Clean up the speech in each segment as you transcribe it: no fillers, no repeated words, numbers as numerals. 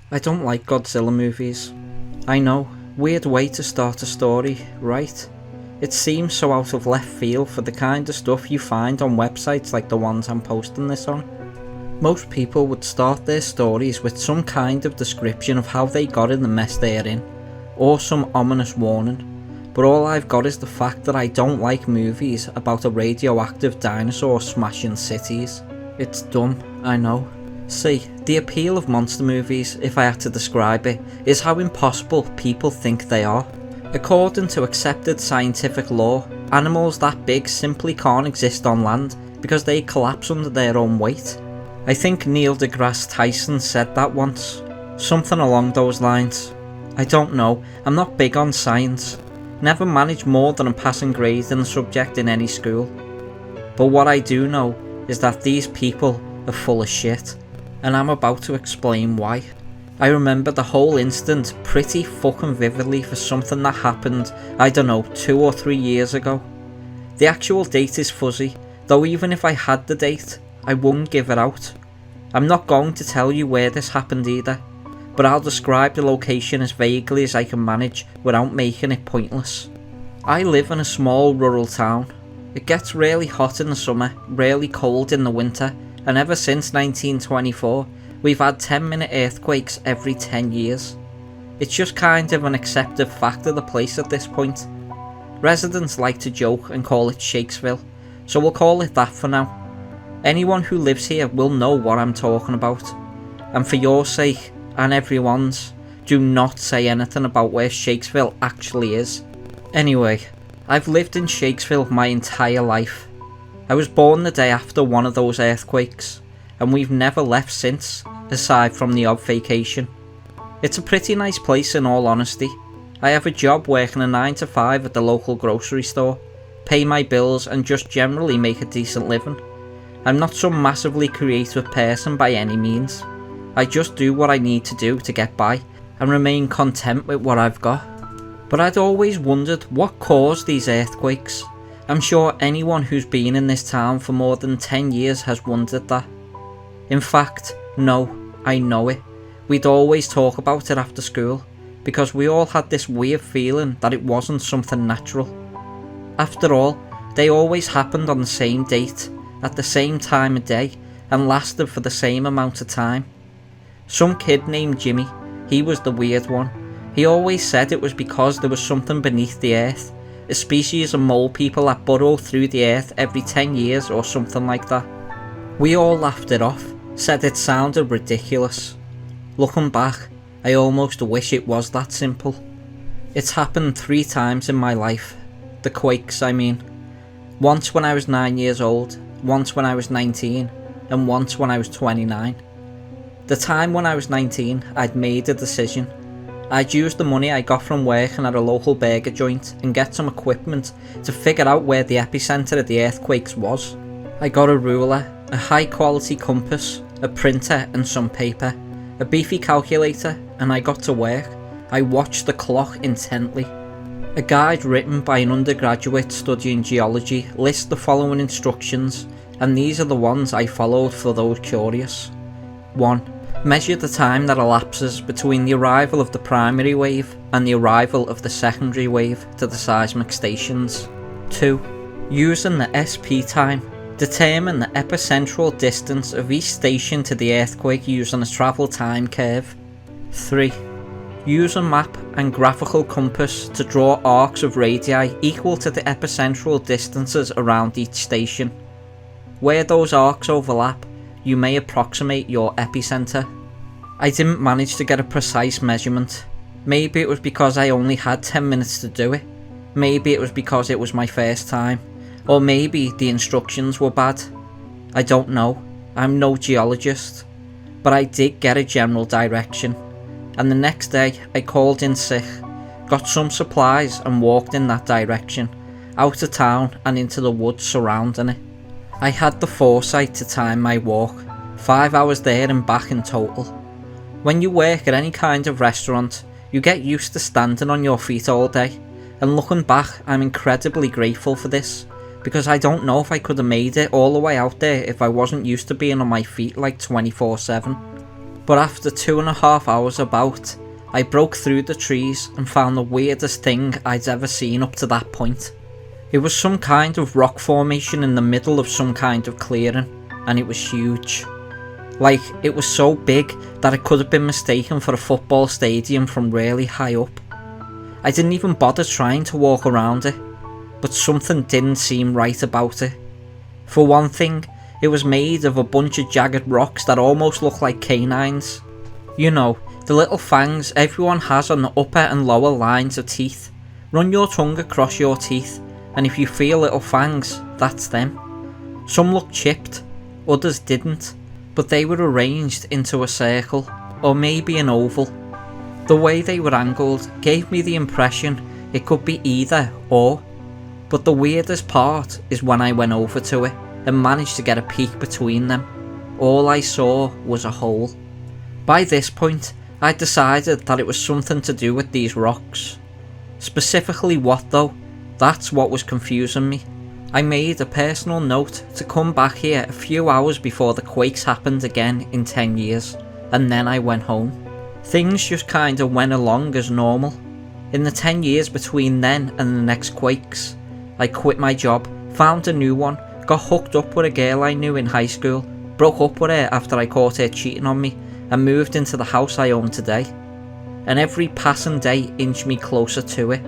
I don't like Godzilla movies. I know, weird way to start a story, right? It seems so out of left field for the kind of stuff you find on websites like the ones I'm posting this on. Most people would start their stories with some kind of description of how they got in the mess they're in, or some ominous warning, but all I've got is the fact that I don't like movies about a radioactive dinosaur smashing cities. It's dumb, I know. See, the appeal of monster movies, if I had to describe it, is how impossible people think they are. According to accepted scientific law, animals that big simply can't exist on land because they collapse under their own weight. I think Neil deGrasse Tyson said that once. Something along those lines. I don't know, I'm not big on science. Never managed more than a passing grade in the subject in any school. But what I do know is that these people are full of shit. And I'm about to explain why. I remember the whole incident pretty fucking vividly for something that happened, I don't know, 2 or 3 years ago. The actual date is fuzzy, though even if I had the date, I wouldn't give it out. I'm not going to tell you where this happened either, but I'll describe the location as vaguely as I can manage without making it pointless. I live in a small rural town. It gets really hot in the summer, really cold in the winter, and ever since 1924, we've had 10-minute earthquakes every 10 years. It's just kind of an accepted fact of the place at this point. Residents like to joke and call it Shakesville, so we'll call it that for now. Anyone who lives here will know what I'm talking about. And for your sake, and everyone's, do not say anything about where Shakesville actually is. Anyway, I've lived in Shakesville my entire life. I was born the day after one of those earthquakes, and we've never left since, aside from the odd vacation. It's a pretty nice place in all honesty. I have a job working a 9 to 5 at the local grocery store, pay my bills and just generally make a decent living. I'm not some massively creative person by any means. I just do what I need to do to get by, and remain content with what I've got. But I'd always wondered what caused these earthquakes. I'm sure anyone who's been in this town for more than 10 years has wondered that. In fact, no, I know it. We'd always talk about it after school, because we all had this weird feeling that it wasn't something natural. After all, they always happened on the same date, at the same time of day, and lasted for the same amount of time. Some kid named Jimmy, he was the weird one. He always said it was because there was something beneath the earth, a species of mole people that burrow through the earth every 10 years or something like that. We all laughed it off, said it sounded ridiculous. Looking back, I almost wish it was that simple. It's happened 3 times in my life. The quakes, I mean. Once when I was 9 years old, once when I was 19, and once when I was 29. The time when I was 19, I'd made a decision. I'd use the money I got from working at a local burger joint and get some equipment to figure out where the epicentre of the earthquakes was. I got a ruler, a high quality compass, a printer and some paper, a beefy calculator, and I got to work. I watched the clock intently. A guide written by an undergraduate studying geology lists the following instructions, and these are the ones I followed for those curious. 1. Measure the time that elapses between the arrival of the primary wave and the arrival of the secondary wave to the seismic stations. 2. Using the SP time, determine the epicentral distance of each station to the earthquake using a travel time curve. 3. Use a map and graphical compass to draw arcs of radii equal to the epicentral distances around each station. Where those arcs overlap, you may approximate your epicenter. I didn't manage to get a precise measurement. Maybe it was because I only had 10 minutes to do it. Maybe it was because it was my first time. Or maybe the instructions were bad. I don't know. I'm no geologist. But I did get a general direction. And the next day I called in sick, got some supplies and walked in that direction, out of town and into the woods surrounding it. I had the foresight to time my walk, 5 hours there and back in total. When you work at any kind of restaurant, you get used to standing on your feet all day, and looking back I'm incredibly grateful for this, because I don't know if I could have made it all the way out there if I wasn't used to being on my feet like 24/7. But after 2.5 hours about, I broke through the trees and found the weirdest thing I'd ever seen up to that point. It was some kind of rock formation in the middle of some kind of clearing, and it was huge. Like, it was so big that it could have been mistaken for a football stadium from really high up. I didn't even bother trying to walk around it, but something didn't seem right about it. For one thing, it was made of a bunch of jagged rocks that almost looked like canines. You know, the little fangs everyone has on the upper and lower lines of teeth. Run your tongue across your teeth, and if you feel little fangs, that's them. Some looked chipped, others didn't, but they were arranged into a circle, or maybe an oval. The way they were angled gave me the impression it could be either or, but the weirdest part is when I went over to it and managed to get a peek between them. All I saw was a hole. By this point, I decided that it was something to do with these rocks. Specifically what though? That's what was confusing me. I made a personal note to come back here a few hours before the quakes happened again in 10 years, and then I went home. Things just kinda went along as normal. In the 10 years between then and the next quakes, I quit my job, found a new one, got hooked up with a girl I knew in high school, broke up with her after I caught her cheating on me, and moved into the house I own today. And every passing day inched me closer to it.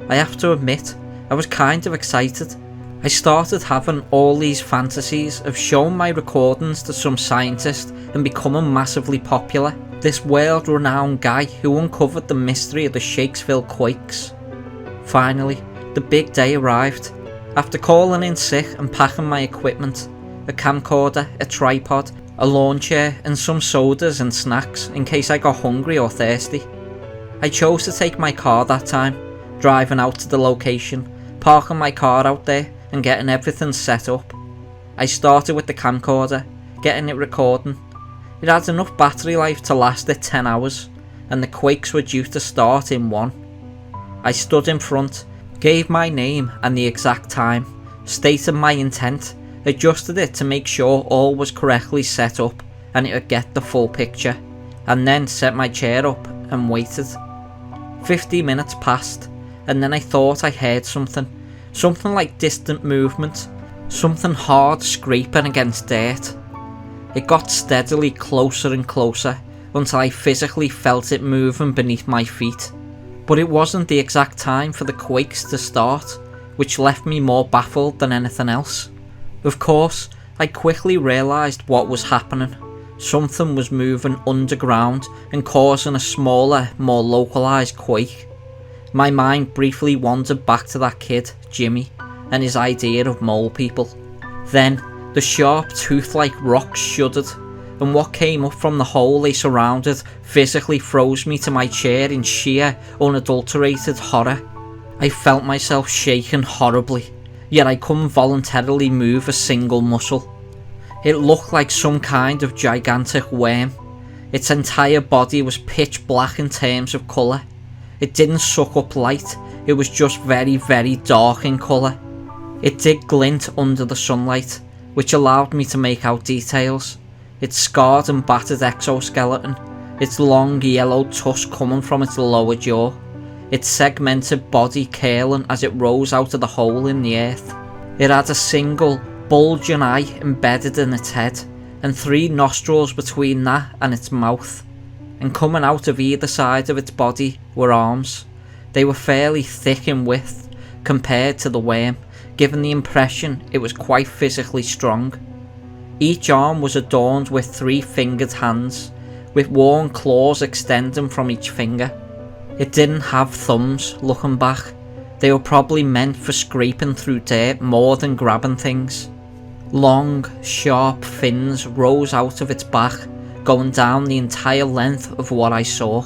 I have to admit, I was kind of excited. I started having all these fantasies of showing my recordings to some scientist and becoming massively popular. This world-renowned guy who uncovered the mystery of the Shakesville quakes. Finally, the big day arrived. After calling in sick and packing my equipment, a camcorder, a tripod, a lawn chair and some sodas and snacks in case I got hungry or thirsty, I chose to take my car that time, driving out to the location, parking my car out there and getting everything set up. I started with the camcorder, getting it recording. It had enough battery life to last it 10 hours, and the quakes were due to start in 1. I stood in front, gave my name and the exact time, stated my intent, adjusted it to make sure all was correctly set up and it would get the full picture, and then set my chair up and waited. 50 minutes passed, and then I thought I heard something like distant movement, something hard scraping against dirt. It got steadily closer and closer until I physically felt it moving beneath my feet. But it wasn't the exact time for the quakes to start, which left me more baffled than anything else. Of course, I quickly realised what was happening. Something was moving underground and causing a smaller, more localised quake. My mind briefly wandered back to that kid, Jimmy, and his idea of mole people. Then, the sharp tooth-like rocks shuddered, and what came up from the hole they surrounded physically froze me to my chair in sheer, unadulterated horror. I felt myself shaking horribly, yet I couldn't voluntarily move a single muscle. It looked like some kind of gigantic worm. Its entire body was pitch black in terms of colour. It didn't suck up light, it was just very, very dark in colour. It did glint under the sunlight, which allowed me to make out details. Its scarred and battered exoskeleton, its long yellow tusk coming from its lower jaw, its segmented body curling as it rose out of the hole in the earth. It had a single, bulging eye embedded in its head, and 3 nostrils between that and its mouth. And coming out of either side of its body were arms. They were fairly thick in width compared to the worm, giving the impression it was quite physically strong. Each arm was adorned with 3 fingered hands, with worn claws extending from each finger. It didn't have thumbs, looking back. They were probably meant for scraping through dirt more than grabbing things. Long, sharp fins rose out of its back, going down the entire length of what I saw.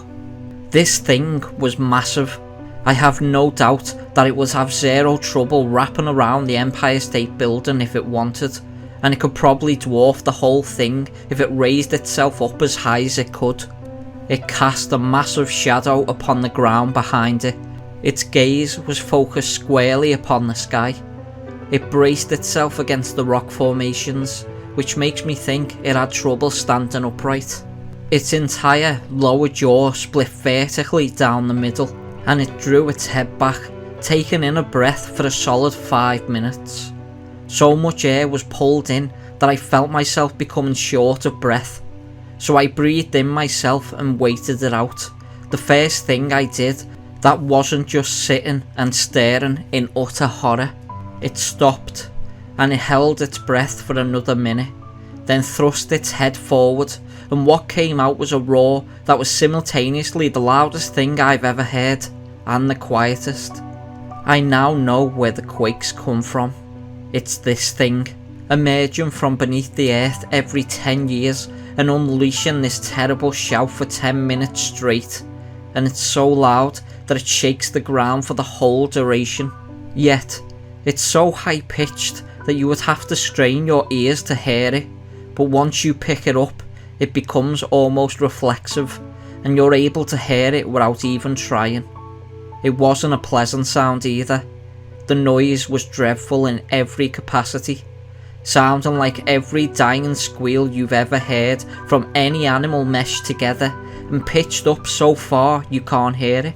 This thing was massive. I have no doubt that it would have zero trouble wrapping around the Empire State Building if it wanted, and it could probably dwarf the whole thing if it raised itself up as high as it could. It cast a massive shadow upon the ground behind it. Its gaze was focused squarely upon the sky. It braced itself against the rock formations, which makes me think it had trouble standing upright. Its entire lower jaw split vertically down the middle, and it drew its head back, taking in a breath for a solid 5 minutes. So much air was pulled in that I felt myself becoming short of breath. So I breathed in myself and waited it out. The first thing I did that wasn't just sitting and staring in utter horror. It stopped, and it held its breath for another minute, then thrust its head forward, and what came out was a roar that was simultaneously the loudest thing I've ever heard, and the quietest. I now know where the quakes come from. It's this thing, emerging from beneath the earth every 10 years and unleashing this terrible shout for 10 minutes straight, and it's so loud that it shakes the ground for the whole duration. Yet, it's so high-pitched that you would have to strain your ears to hear it, but once you pick it up, it becomes almost reflexive, and you're able to hear it without even trying. It wasn't a pleasant sound either. The noise was dreadful in every capacity, sounding like every dying squeal you've ever heard from any animal meshed together and pitched up so far you can't hear it.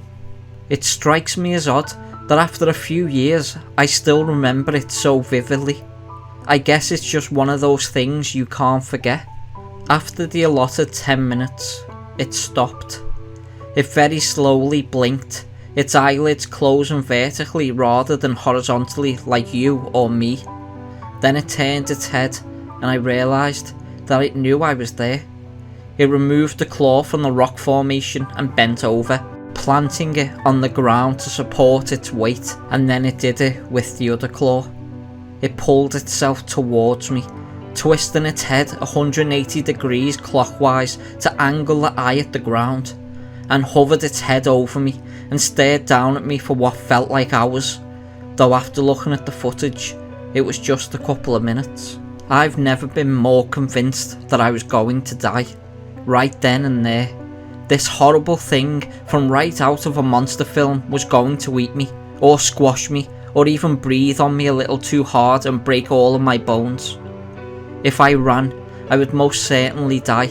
It strikes me as odd that after a few years I still remember it so vividly. I guess it's just one of those things you can't forget. After the allotted 10 minutes, it stopped. It very slowly blinked, its eyelids closing vertically rather than horizontally like you or me. Then it turned its head, and I realised that it knew I was there. It removed the claw from the rock formation and bent over, planting it on the ground to support its weight, and then it did it with the other claw. It pulled itself towards me, twisting its head 180 degrees clockwise to angle the eye at the ground, and hovered its head over me and stared down at me for what felt like hours, though after looking at the footage, it was just a couple of minutes. I've never been more convinced that I was going to die, right then and there. This horrible thing from right out of a monster film was going to eat me, or squash me, or even breathe on me a little too hard and break all of my bones. If I ran, I would most certainly die,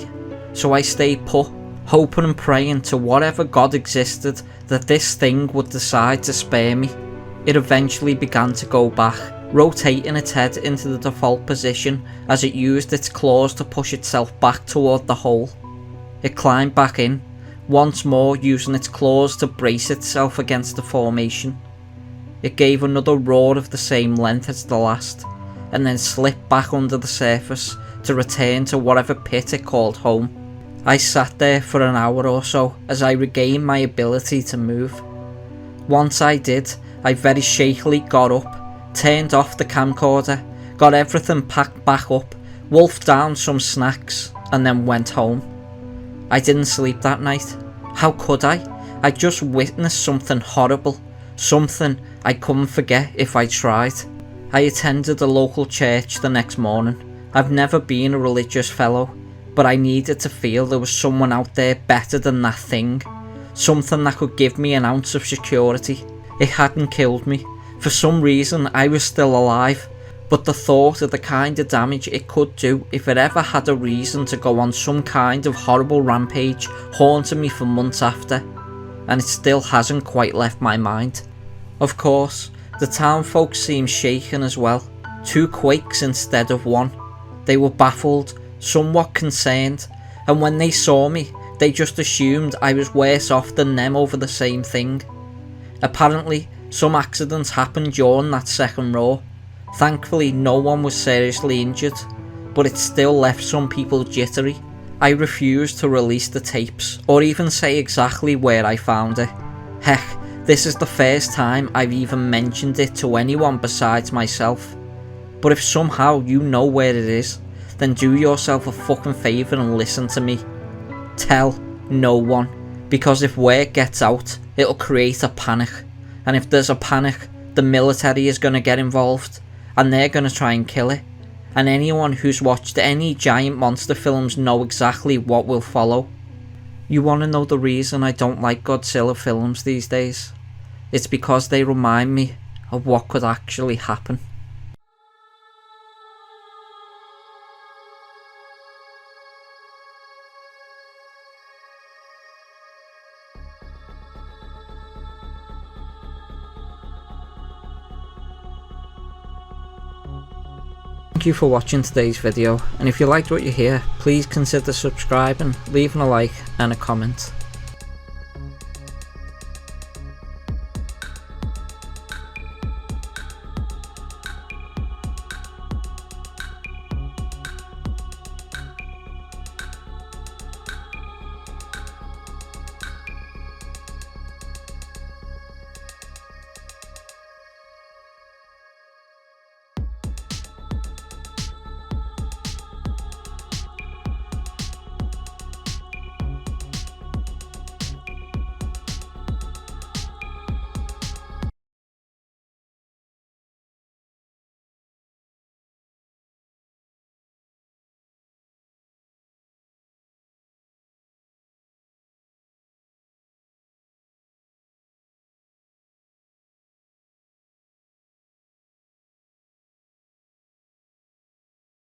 so I stayed put, hoping and praying to whatever God existed that this thing would decide to spare me. It eventually began to go back, rotating its head into the default position as it used its claws to push itself back toward the hole. It climbed back in, once more using its claws to brace itself against the formation. It gave another roar of the same length as the last, and then slipped back under the surface to return to whatever pit it called home. I sat there for an hour or so as I regained my ability to move. Once I did, I very shakily got up, turned off the camcorder, got everything packed back up, wolfed down some snacks, and then went home. I didn't sleep that night. How could I? I just witnessed something horrible, something I couldn't forget if I tried. I attended a local church the next morning. I've never been a religious fellow, but I needed to feel there was someone out there better than that thing, something that could give me an ounce of security. It hadn't killed me. For some reason I was still alive, but the thought of the kind of damage it could do if it ever had a reason to go on some kind of horrible rampage haunted me for months after, and it still hasn't quite left my mind. Of course, the town folk seemed shaken as well, 2 quakes instead of 1. They were baffled, somewhat concerned, and when they saw me, they just assumed I was worse off than them over the same thing. Apparently, some accidents happened during that second roar. Thankfully, no one was seriously injured, but it still left some people jittery. I refused to release the tapes, or even say exactly where I found it. Heck, this is the first time I've even mentioned it to anyone besides myself. But if somehow you know where it is, then do yourself a fucking favour and listen to me. Tell no one, because if word gets out, it'll create a panic, and if there's a panic, the military is going to get involved, and they're going to try and kill it, and anyone who's watched any giant monster films know exactly what will follow. You want to know the reason I don't like Godzilla films these days? It's because they remind me of what could actually happen. Thank you for watching today's video, and if you liked what you hear, please consider subscribing, leaving a like and a comment.